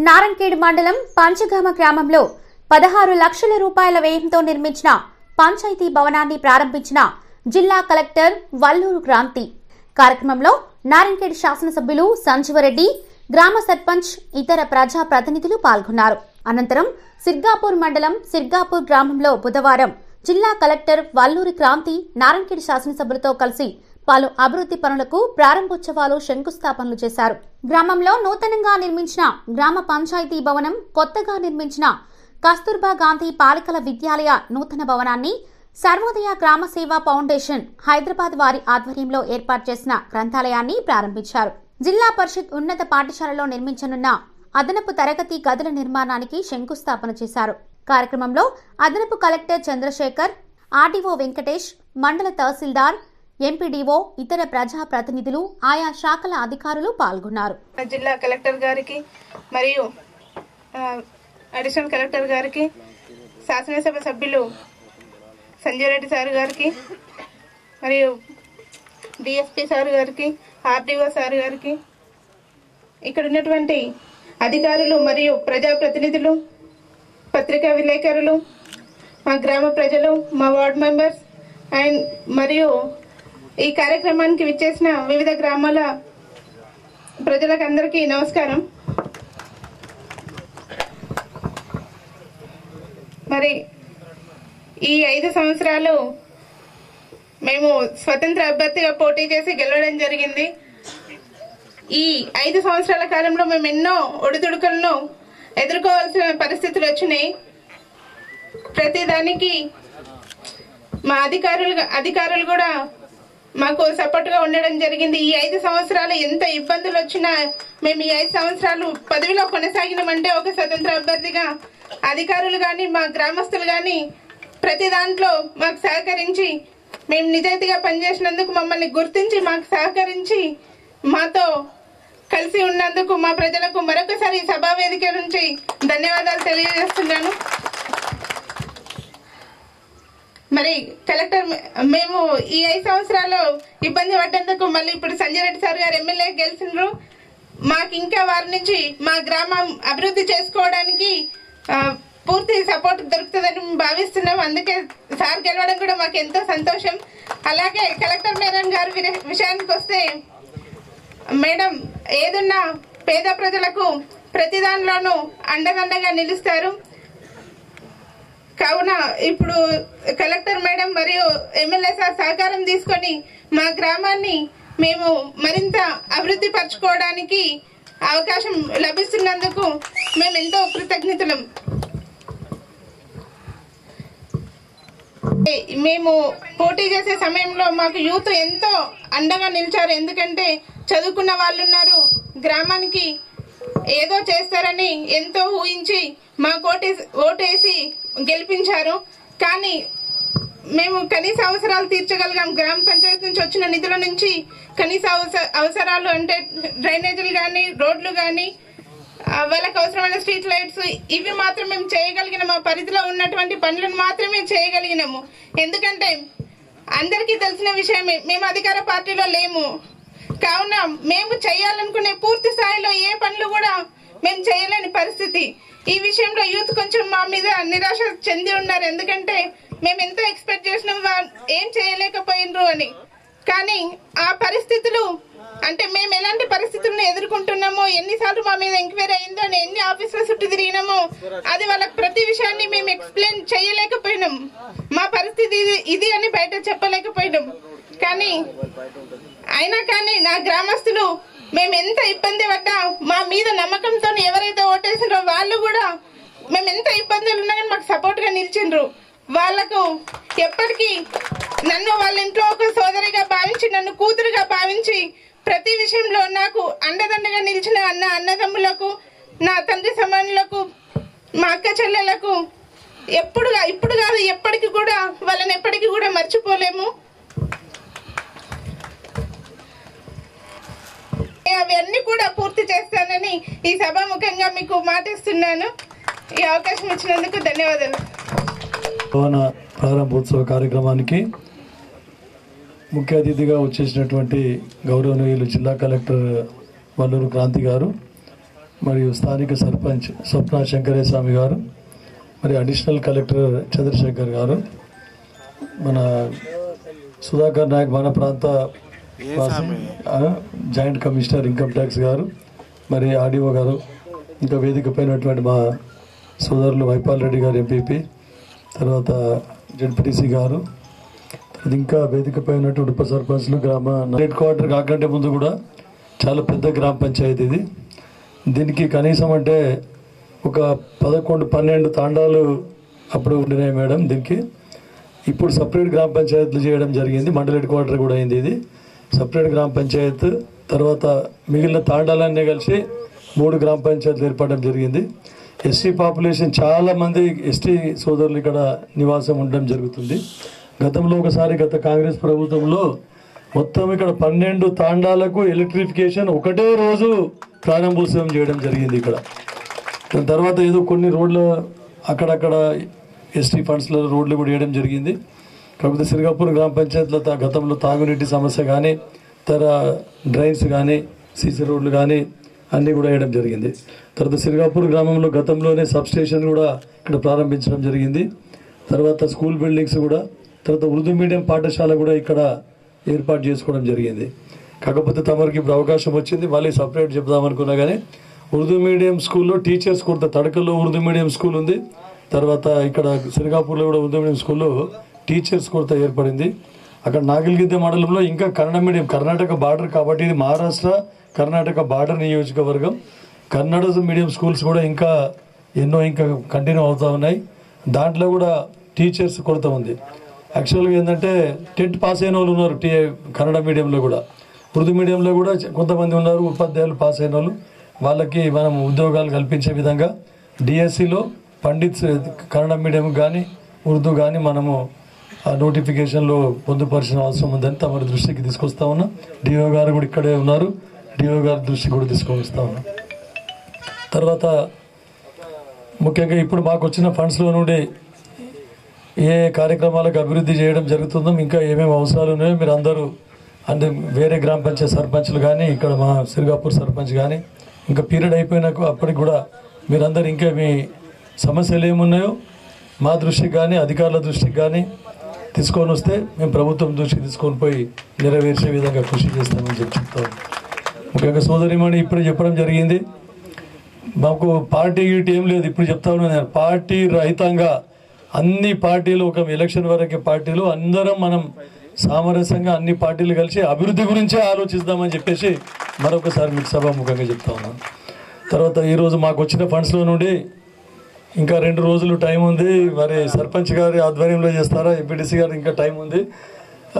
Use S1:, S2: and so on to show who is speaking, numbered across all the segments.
S1: నారాయణఖేడ్ మండలం పంచగామ గ్రామంలో 16 లక్షల రూపాయల వ్యయంతో నిర్మించిన పంచాయతీ భవనాన్ని ప్రారంభించిన జిల్లా కలెక్టర్ వల్లూరు క్రాంతి. కార్యక్రమంలో నారాయణఖేడ్ శాసనసభ్యులు సంజీవరెడ్డి, గ్రామ సర్పంచ్, ఇతర ప్రజా ప్రతినిధులు పాల్గొన్నారు. అనంతరం సిర్గాపూర్ మండలం సిర్గాపూర్ గ్రామంలో బుధవారం జిల్లా కలెక్టర్ వల్లూరు క్రాంతి నారాయణఖేడ్ శాసనసభ్యులతో కలిసి పలు అభివృద్ధి పనులకు ప్రారంభోత్సవాలు, శంకుస్థాపనలు చేశారు. గ్రామంలో నూతనంగా నిర్మించిన గ్రామ పంచాయతీ భవనం, కొత్తగా నిర్మించిన కస్తూర్బా గాంధీ బాలికల విద్యాలయ నూతన భవనాన్ని, సర్వోదయ గ్రామ సేవా ఫౌండేషన్ హైదరాబాద్ వారి ఆధ్వర్యంలో ఏర్పాటు చేసిన గ్రంథాలయాన్ని ప్రారంభించారు. జిల్లా పరిషత్ ఉన్నత పాఠశాలలో నిర్మించనున్న అదనపు తరగతి గదుల నిర్మాణానికి శంకుస్థాపన చేశారు. కార్యక్రమంలో అదనపు కలెక్టర్ చంద్రశేఖర్, ఆర్డీఓ వెంకటేష్, మండల తహసీల్దార్, ఎంపీడీఓ, ఇతర ప్రజా ప్రతినిధులు, ఆయా శాఖల అధికారులు పాల్గొన్నారు.
S2: జిల్లా కలెక్టర్ గారికి మరియు అడిషనల్ కలెక్టర్ గారికి, శాసనసభ సభ్యులు సంజయ్ రెడ్డి సార్ గారికి మరియు డిఎస్పీ సార్ గారికి, ఆర్డీఓ సార్ గారికి, ఇక్కడ ఉన్నటువంటి అధికారులు మరియు ప్రజా ప్రతినిధులు, పత్రికా విలేకరులు, మా గ్రామ ప్రజలు, మా వార్డ్ మెంబర్స్ అండ్ మరియు ఈ కార్యక్రమానికి విచ్చేసిన వివిధ గ్రామాల ప్రజలకు అందరికీ నమస్కారం. మరి ఈ 5 సంవత్సరాలు మేము స్వతంత్ర అభ్యర్థిగా పోటీ చేసి గెలవడం జరిగింది. ఈ 5 సంవత్సరాల కాలంలో మేము ఎన్నో ఒడిదుడుకులను ఎదుర్కోవాల్సిన పరిస్థితులు వచ్చినాయి. ప్రతిదానికి మా అధికారులు కూడా మాకు సపోర్ట్ గా ఉండడం జరిగింది. ఈ 5 సంవత్సరాలు ఎంత ఇబ్బందులు వచ్చినా మేము ఈ 5 సంవత్సరాలు పదవిలో కొనసాగినామంటే ఒక స్వతంత్ర అభ్యర్థిగా అధికారులు గాని, మా గ్రామస్తులు గాని ప్రతి దాంట్లో మాకు సహకరించి, మేము నిజాయితీగా పనిచేసినందుకు మమ్మల్ని గుర్తించి మాకు సహకరించి మాతో కలిసి ఉన్నందుకు మా ప్రజలకు మరొకసారి సభా వేదిక నుంచి ధన్యవాదాలు తెలియజేస్తున్నాను. మరి కలెక్టర్, మేము ఈ 5 సంవత్సరాలు ఇబ్బంది పడ్డందుకు మళ్ళీ ఇప్పుడు సంజయ్ రెడ్డి సార్ గారు ఎమ్మెల్యే గెలిచినారు. మాకు ఇంకా వారి నుంచి మా గ్రామం అభివృద్ధి చేసుకోవడానికి పూర్తి సపోర్ట్ దొరుకుతుందని భావిస్తున్నాం. అందుకే సార్ గెలవడం కూడా మాకు ఎంతో సంతోషం. అలాగే కలెక్టర్ మేడం గారి విషయానికి వస్తే, మేడం ఏదున్నా పేద ప్రజలకు ప్రతి దానిలోనూ అండదండగా నిలుస్తారు. కావున ఇప్పుడు కలెక్టర్ మేడం మరియు ఎమ్మెల్యే సార్ సహకారం తీసుకొని మా గ్రామాన్ని మేము మరింత అభివృద్ధి పరచుకోవడానికి అవకాశం లభిస్తున్నందుకు మేము ఎంతో కృతజ్ఞతలం. మేము పోటీ చేసే సమయంలో మాకు యూత్ ఎంతో అండగా నిలిచారు. ఎందుకంటే చదువుకున్న వాళ్ళు ఉన్నారు, గ్రామానికి ఏదో చేస్తారని ఎంతో ఊహించి మాకు ఓటేసి గెలిపించారు. కానీ మేము కనీస అవసరాలు తీర్చగలిగాం. గ్రామ పంచాయతీ నుంచి వచ్చిన నిధుల నుంచి కనీస అవసరాలు అంటే డ్రైనేజీలు కానీ, రోడ్లు కానీ, వాళ్ళకి అవసరమైన స్ట్రీట్ లైట్స్, ఇవి మాత్రం మేము చేయగలిగినాము. మా పరిధిలో ఉన్నటువంటి పనులను మాత్రమే చేయగలిగినాము. ఎందుకంటే అందరికీ తెలిసిన విషయమే, మేము అధికార పార్టీలో లేము. కావున మేము చేయాలనుకునే పూర్తి స్థాయిలో ఏ పనులు కూడా మేము చేయలేని పరిస్థితి. ఈ విషయంలో యూత్ కొంచెం మా మీద నిరాశ చెంది ఉన్నారు. ఎందుకంటే మేము ఎంతో ఎక్స్పెక్ట్ చేసినాం ఏం చేయలేకపోయినరు అని. కానీ ఆ పరిస్థితులు అంటే మేము ఎలాంటి పరిస్థితులను ఎదుర్కొంటున్నామో, ఎన్నిసార్లు మా మీద ఎంక్వైరీ అయిందో, ఎన్ని ఆఫీసుల చుట్టూ తిరిగినామో, అది వాళ్ళకి ప్రతి విషయాన్ని మేము ఎక్స్ప్లెయిన్ చేయలేకపోయినాం. మా పరిస్థితి ఇది అని బయట చెప్పలేకపోయినాం. అయినా కానీ నా గ్రామస్తులు మేము ఎంత ఇబ్బంది పడ్డా మా మీద నమ్మకంతో ఎవరైతే ఓటేసినో వాళ్ళు కూడా మేము ఎంత ఇబ్బందులు ఉన్నా కానీ మాకు సపోర్ట్ గా నిలిచిండ్రు. వాళ్లకు ఎప్పటికీ నన్ను వాళ్ళ ఇంట్లో ఒక సోదరిగా భావించి, నన్ను కూతురుగా భావించి, ప్రతి విషయంలో నాకు అండదండగా నిలిచిన అన్నదమ్ములకు, నా తండ్రి సమానులకు, మా అక్క చెల్లెలకు ఇప్పుడు కాదు ఎప్పటికీ కూడా వాళ్ళని ఎప్పటికీ కూడా మర్చిపోలేము. అవన్నీ కూడా పూర్తి చేస్తానని ఈ సభాముఖంగా మీకు మాటిస్తున్నాను. ఈ అవకాశం ఇచ్చినందుకు ధన్యవాదాలు.
S3: ప్రారంభోత్సవ కార్యక్రమానికి ముఖ్య అతిథిగా వచ్చేసినటువంటి గౌరవనీయులు జిల్లా కలెక్టర్ వల్లూరు క్రాంతి గారు, మరియు స్థానిక సర్పంచ్ స్వప్న శంకరయ్య స్వామి గారు, మరి అడిషనల్ కలెక్టర్ చంద్రశేఖర్ గారు, మన సుధాకర్ నాయక్ మన ప్రాంత జాయింట్ కమిషనర్ ఇన్కమ్ ట్యాక్స్ గారు, మరి ఆర్డీఓ గారు, ఇంకా వేదిక పైనటువంటి మా సోదరులు వైపాల్ రెడ్డి గారు ఎంపీపీ, తర్వాత జెడ్పీటీసీ గారు, ఇంకా వేదికపై ఉన్నటువంటి ఉప సర్పంచ్లు, గ్రామ హెడ్ క్వార్టర్ కాకంటే ముందు కూడా చాలా పెద్ద గ్రామ పంచాయతీ ఇది. దీనికి కనీసం అంటే ఒక 11-12 తాండాలు అప్పుడు ఉండినాయి మేడం. దీనికి ఇప్పుడు సపరేట్ గ్రామ పంచాయతీలు చేయడం జరిగింది. మండల హెడ్ క్వార్టర్ కూడా అయింది. ఇది సపరేట్ గ్రామ పంచాయత్. తర్వాత మిగిలిన తాండాలన్నీ కలిసి 3 గ్రామ పంచాయతీలు ఏర్పడడం జరిగింది. ఎస్టీ పాపులేషన్ చాలా మంది ఎస్టీ సోదరులు ఇక్కడ నివాసం ఉండడం జరుగుతుంది. గతంలో ఒకసారి గత కాంగ్రెస్ ప్రభుత్వంలో మొత్తం ఇక్కడ 12 తాండాలకు ఎలక్ట్రిఫికేషన్ ఒకటే రోజు ప్రారంభోత్సవం చేయడం జరిగింది ఇక్కడ. దాని తర్వాత ఏదో కొన్ని రోడ్లు అక్కడక్కడ ఎస్టీ ఫండ్స్లో రోడ్లు కూడా వేయడం జరిగింది. కాకపోతే సిరిగాపూర్ గ్రామ పంచాయతీలో గతంలో తాగునీటి సమస్య కానీ, ఇతర డ్రైన్స్ కానీ, సీసీ రోడ్లు కానీ అన్నీ కూడా వేయడం జరిగింది. తర్వాత సిరిగాపూర్ గ్రామంలో గతంలోనే సబ్ స్టేషన్ కూడా ఇక్కడ ప్రారంభించడం జరిగింది. తర్వాత స్కూల్ బిల్డింగ్స్ కూడా, తర్వాత ఉర్దూ మీడియం పాఠశాల కూడా ఇక్కడ ఏర్పాటు చేసుకోవడం జరిగింది. కాకపోతే తమరికి ఇప్పుడు అవకాశం వచ్చింది, మళ్ళీ సపరేట్ చెప్దామనుకున్నా కానీ ఉర్దూ మీడియం స్కూల్లో టీచర్స్ కొరత, తడకల్లో ఉర్దూ మీడియం స్కూల్ ఉంది. తర్వాత ఇక్కడ సిరిగాపూర్లో కూడా ఉర్దూ మీడియం స్కూల్లో టీచర్స్ కొరత ఏర్పడింది. అక్కడ నాగిల్గిద్దె మండలంలో ఇంకా కన్నడ మీడియం, కర్ణాటక బార్డర్ కాబట్టి ఇది మహారాష్ట్ర కర్ణాటక బార్డర్ నియోజకవర్గం. కన్నడ మీడియం స్కూల్స్ కూడా ఇంకా ఎన్నో ఇంకా కంటిన్యూ అవుతూ ఉన్నాయి. దాంట్లో కూడా టీచర్స్ కొరత ఉంది. యాక్చువల్గా ఏంటంటే 10th పాస్ అయిన వాళ్ళు ఉన్నారు కన్నడ మీడియంలో కూడా, ఉర్దూ మీడియంలో కూడా కొంతమంది ఉన్నారు ఉపాధ్యాయులు పాస్ అయిన వాళ్ళు. వాళ్ళకి మనం ఉద్యోగాలు కల్పించే విధంగా డిఎస్సిలో పండిత్ కన్నడ మీడియం కానీ ఉర్దూ కానీ మనము ఆ నోటిఫికేషన్లో పొందుపరిచిన అవసరం ఉందని తమ దృష్టికి తీసుకొస్తా ఉన్నా. డిఓ గారు కూడా ఇక్కడే ఉన్నారు, డిఓ గారి దృష్టికి కూడా తీసుకొని వస్తా ఉన్నా. తర్వాత ముఖ్యంగా ఇప్పుడు మాకు వచ్చిన ఫండ్స్లో నుండి ఏ కార్యక్రమాలకు అభివృద్ధి చేయడం జరుగుతుందో, ఇంకా ఏమేమి అవసరాలు ఉన్నాయో మీరు అందరూ అంటే వేరే గ్రామ పంచాయతీ సర్పంచ్లు కానీ, ఇక్కడ మా సిరిగాపూర్ సర్పంచ్ కానీ, ఇంకా పీరియడ్ అయిపోయినాక అప్పటికి కూడా మీరందరూ ఇంకా మీ సమస్యలు ఏమున్నాయో మా దృష్టికి కానీ అధికారుల దృష్టికి కానీ తీసుకొని వస్తే మేము ప్రభుత్వం దృష్టికి తీసుకొని పోయి నెరవేర్చే విధంగా కృషి చేస్తామని చెప్తాం. ముఖ్యంగా సోదరిమణి ఇప్పుడు చెప్పడం జరిగింది, మాకు పార్టీ గీటీ ఏం లేదు. ఇప్పుడు చెప్తా ఉన్నాను, పార్టీ రహితంగా అన్ని పార్టీలు, ఒక ఎలక్షన్ వరకే పార్టీలు అందరం మనం సామరస్యంగా అన్ని పార్టీలు కలిసి అభివృద్ధి గురించే ఆలోచిద్దామని చెప్పేసి మరొకసారి మీకు సభాముఖంగా చెప్తా ఉన్నాను. తర్వాత ఈరోజు మాకు వచ్చిన ఫండ్స్లో నుండి ఇంకా 2 రోజులు టైం ఉంది. మరి సర్పంచ్ గారి ఆధ్వర్యంలో చేస్తారా, ఎంపీటీసీ గారు ఇంకా టైం ఉంది.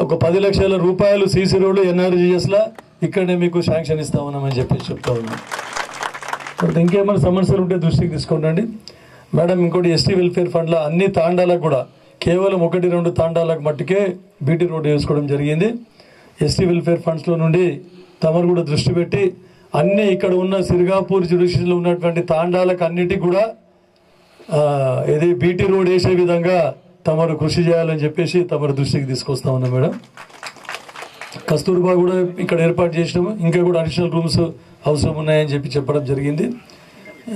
S3: ఒక 10 లక్షల రూపాయలు సీసీ రోడ్లు ఎన్ఆర్జీఎస్లా ఇక్కడనే మీకు శాంక్షన్ ఇస్తా ఉన్నామని చెప్పేసి చెప్తా ఉన్నాం. తర్వాత ఇంకేమైనా సమస్యలు ఉంటే దృష్టికి తీసుకోండి మేడం. ఇంకోటి ఎస్టీ వెల్ఫేర్ ఫండ్లో అన్ని తాండాలకు కూడా కేవలం 1-2 తాండాలకు మట్టుకే బీటీ రోడ్డు వేసుకోవడం జరిగింది. ఎస్టీ వెల్ఫేర్ ఫండ్స్లో నుండి తమరు కూడా దృష్టి పెట్టి అన్ని ఇక్కడ ఉన్న సిరిగాపూర్ జ్యుడిషియల్లో ఉన్నటువంటి తాండాలకు అన్నిటికి కూడా ఇది బీటీ రోడ్ వేసే విధంగా తమరు కృషి చేయాలని చెప్పేసి తమరు దృష్టికి తీసుకొస్తా ఉన్నా మేడం. కస్తూర్బా కూడా ఇక్కడ ఏర్పాటు చేసినాము. ఇంకా కూడా అడిషనల్ రూమ్స్ అవసరం ఉన్నాయని చెప్పి చెప్పడం జరిగింది.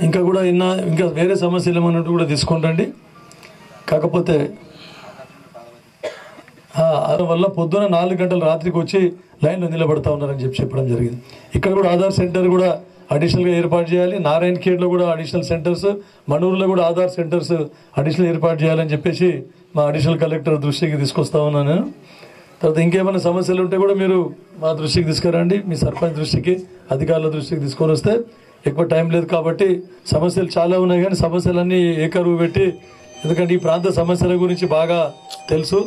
S3: ఇంకా కూడా ఇంకా వేరే సమస్యలు ఏమన్నట్టు కూడా తీసుకుంటండి. కాకపోతే వల్ల పొద్దున 4 గంటల రాత్రికి వచ్చి లైన్లో నిలబడతా ఉన్నారని చెప్పి చెప్పడం జరిగింది. ఇక్కడ కూడా ఆధార్ సెంటర్ కూడా అడిషనల్గా ఏర్పాటు చేయాలి. నారాయణ ఖేడ్లో కూడా అడిషనల్ సెంటర్స్, మనూరులో కూడా ఆధార్ సెంటర్స్ అడిషనల్ ఏర్పాటు చేయాలని చెప్పేసి మా అడిషనల్ కలెక్టర్ దృష్టికి తీసుకొస్తా ఉన్నాను. తర్వాత ఇంకేమైనా సమస్యలు ఉంటే కూడా మీరు మా దృష్టికి తీసుకురండి, మీ సర్పంచ్ దృష్టికి, అధికారుల దృష్టికి తీసుకొని వస్తే. ఎక్కువ టైం లేదు కాబట్టి సమస్యలు చాలా ఉన్నాయి, కానీ సమస్యలన్నీ ఏకరువు పెట్టి, ఎందుకంటే ఈ ప్రాంత సమస్యల గురించి బాగా తెలుసు,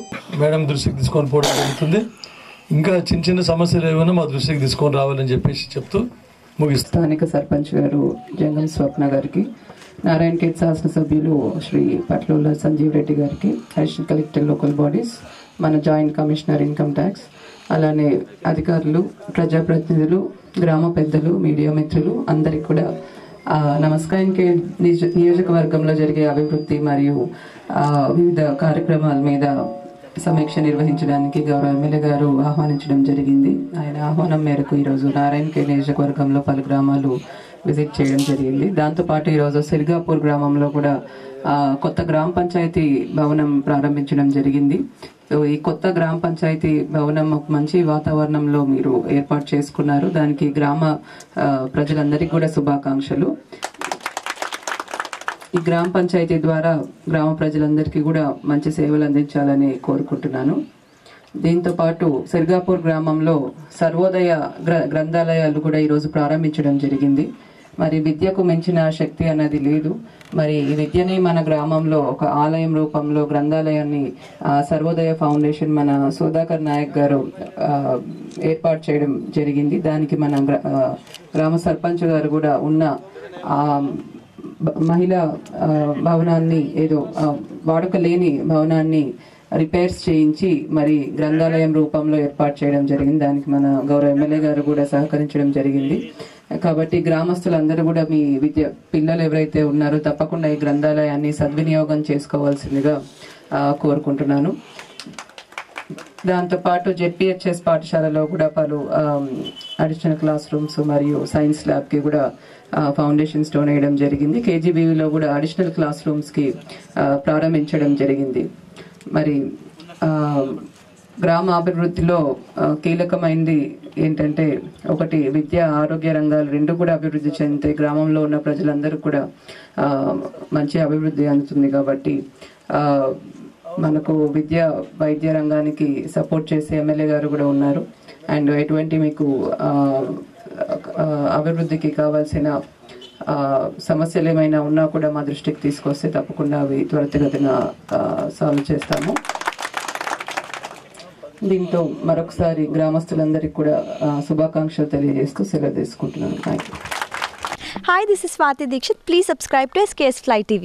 S3: మేడం దృష్టికి తీసుకొని పోవడం జరుగుతుంది. ఇంకా చిన్న సమస్యలు ఏమైనా మా దృష్టికి తీసుకొని రావాలని చెప్పేసి చెప్తూ ముగిస్తాను.
S4: స్థానిక సర్పంచ్ గారు జంగం స్వప్న గారికి, నారాయణ ఖేడ్ శాసనసభ్యులు శ్రీ పట్లూళ్ళ సంజీవ్ రెడ్డి గారికి, అడిషనల్ కలెక్టర్ లోకల్ బాడీస్, మన జాయింట్ కమిషనర్ ఇన్కమ్ ట్యాక్స్, అలానే అధికారులు, ప్రజాప్రతినిధులు, గ్రామ పెద్దలు, మీడియా మిత్రులు అందరికి కూడా నమస్కారం. నియోజకవర్గంలో జరిగే అభివృద్ధి మరియు వివిధ కార్యక్రమాల మీద సమీక్ష నిర్వహించడానికి గౌరవ ఎమ్మెల్యే గారు ఆహ్వానించడం జరిగింది. ఆయన ఆహ్వానం మేరకు ఈరోజు నారాయణ ఖేడ్ నియోజకవర్గంలో పలు గ్రామాలు విజిట్ చేయడం జరిగింది. దాంతోపాటు ఈరోజు సిర్గాపూర్ గ్రామంలో కూడా కొత్త గ్రామ పంచాయతీ భవనం ప్రారంభించడం జరిగింది. ఈ కొత్త గ్రామ పంచాయతీ భవనం ఒక మంచి వాతావరణంలో మీరు ఏర్పాటు చేసుకున్నారు. దానికి గ్రామ ప్రజలందరికీ కూడా శుభాకాంక్షలు. ఈ గ్రామ పంచాయతీ ద్వారా గ్రామ ప్రజలందరికీ కూడా మంచి సేవలు అందించాలని కోరుకుంటున్నాను. దీంతో పాటు సిర్గాపూర్ గ్రామంలో సర్వోదయ గ్రంథాలయాలు కూడా ఈరోజు ప్రారంభించడం జరిగింది. మరి విద్యకు మించిన శక్తి అన్నది లేదు. మరి ఈ విద్యని మన గ్రామంలో ఒక ఆలయం రూపంలో గ్రంథాలయాన్ని సర్వోదయ ఫౌండేషన్ మన సుధాకర్ నాయక్ గారు ఏర్పాటు చేయడం జరిగింది. దానికి మన గ్రామ సర్పంచ్ గారు కూడా ఉన్న మహిళా భవనాన్ని ఏదో వాడుక లేని భవనాన్ని రిపేర్స్ చేయించి మరి గ్రంథాలయం రూపంలో ఏర్పాటు చేయడం జరిగింది. దానికి మన గౌరవ ఎమ్మెల్యే గారు కూడా సహకరించడం జరిగింది. కాబట్టి గ్రామస్తులందరూ కూడా మీ పిల్లలు ఎవరైతే ఉన్నారో తప్పకుండా ఈ గ్రంథాలయాన్ని సద్వినియోగం చేసుకోవాల్సిందిగా కోరుకుంటున్నాను. దాంతోపాటు జెడ్పీహెచ్ఎస్ పాఠశాలలో కూడా పలు అడిషనల్ క్లాస్ రూమ్స్ మరియు సైన్స్ ల్యాబ్ కి కూడా ఫౌండేషన్ స్టోన్ వేయడం జరిగింది. కేజీబీవీలో కూడా అడిషనల్ క్లాస్ రూమ్స్ కి ప్రారంభించడం జరిగింది. మరి గ్రామ అభివృద్ధిలో కీలకమైనది ఏంటంటే ఒకటి విద్య, ఆరోగ్య రంగాలు రెండు కూడా అభివృద్ధి చెందితే గ్రామంలో ఉన్న ప్రజలందరూ కూడా మంచి అభివృద్ధి అందుతుంది. కాబట్టి మనకు విద్య, వైద్య రంగానికి సపోర్ట్ చేసే ఎమ్మెల్యే గారు కూడా ఉన్నారు. అండ్ ఎటువంటి మీకు అభివృద్ధికి కావాల్సిన సమస్యలు ఏమైనా ఉన్నా కూడా మా దృష్టికి తీసుకొస్తే తప్పకుండా అవి త్వరితగతిన సాల్వ్ చేస్తాము. దీంతో మరొకసారి గ్రామస్తులందరికీ కూడా శుభాకాంక్షలు తెలియజేస్తూ సెలవు తీసుకుంటున్నాను. Thank you.
S5: Hi, this is Swati Dikshit. Please subscribe to SKS Fly TV.